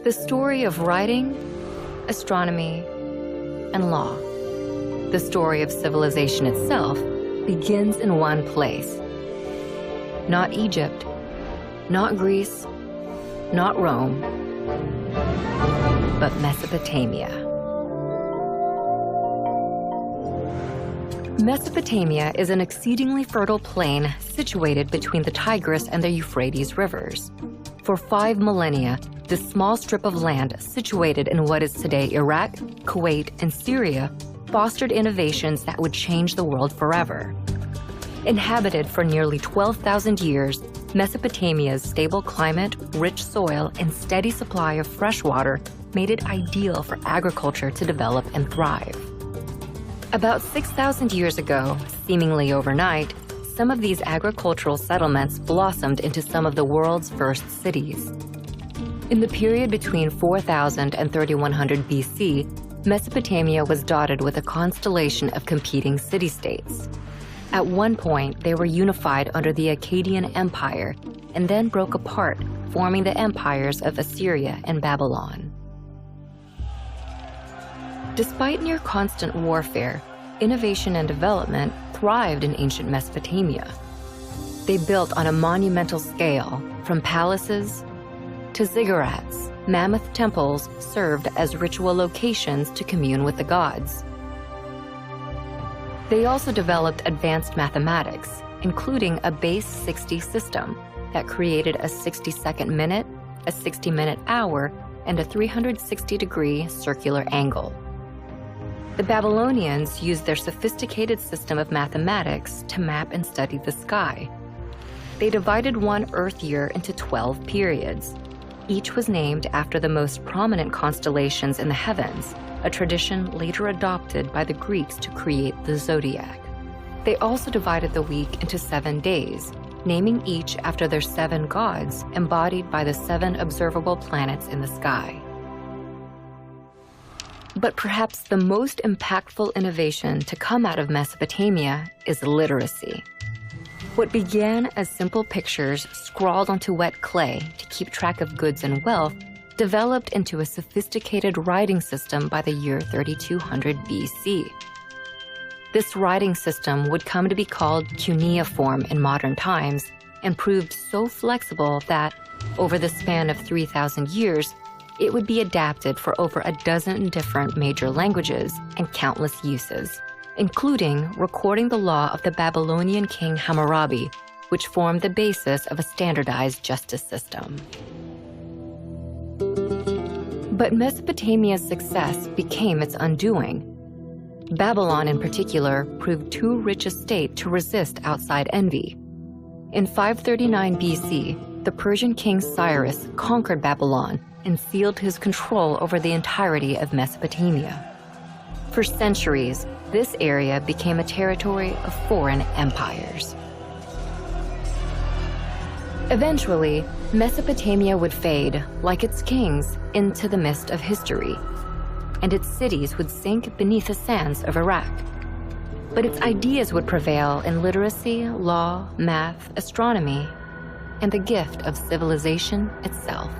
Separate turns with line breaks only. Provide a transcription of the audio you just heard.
The story of writing, astronomy, and law. The story of civilization itself begins in one place. Not Egypt, not Greece, not Rome, but Mesopotamia. Mesopotamia is an exceedingly fertile plain situated between the Tigris and the Euphrates rivers. For 5 millennia, this small strip of land situated in what is today Iraq, Kuwait, and Syria fostered innovations that would change the world forever. Inhabited for nearly 12,000 years, Mesopotamia's stable climate, rich soil, and steady supply of fresh water made it ideal for agriculture to develop and thrive. About 6,000 years ago, seemingly overnight, some of these agricultural settlements blossomed into some of the world's first cities. In the period between 4000 and 3100 BC, Mesopotamia was dotted with a constellation of competing city-states. At one point, they were unified under the Akkadian Empire and then broke apart, forming the empires of Assyria and Babylon. Despite near constant warfare, innovation and development thrived in ancient Mesopotamia. They built on a monumental scale, from palaces to ziggurats. Mammoth temples served as ritual locations to commune with the gods. They also developed advanced mathematics, including a base 60 system that created a 60-second minute, a 60-minute hour, and a 360-degree circular angle. The Babylonians used their sophisticated system of mathematics to map and study the sky. They divided one Earth year into 12 periods. Each was named after the most prominent constellations in the heavens, a tradition later adopted by the Greeks to create the zodiac. They also divided the week into 7 days, naming each after their 7 gods embodied by the 7 observable planets in the sky. But perhaps the most impactful innovation to come out of Mesopotamia is literacy. What began as simple pictures scrawled onto wet clay to keep track of goods and wealth developed into a sophisticated writing system by the year 3200 BC. This writing system would come to be called cuneiform in modern times and proved so flexible that, over the span of 3,000 years, it would be adapted for over a dozen different major languages and countless uses, including recording the law of the Babylonian king Hammurabi, which formed the basis of a standardized justice system. But Mesopotamia's success became its undoing. Babylon, in particular, proved too rich a state to resist outside envy. In 539 BC, the Persian king Cyrus conquered Babylon and sealed his control over the entirety of Mesopotamia. For centuries, this area became a territory of foreign empires. Eventually, Mesopotamia would fade, like its kings, into the mist of history, and its cities would sink beneath the sands of Iraq. But its ideas would prevail in literacy, law, math, astronomy, and the gift of civilization itself.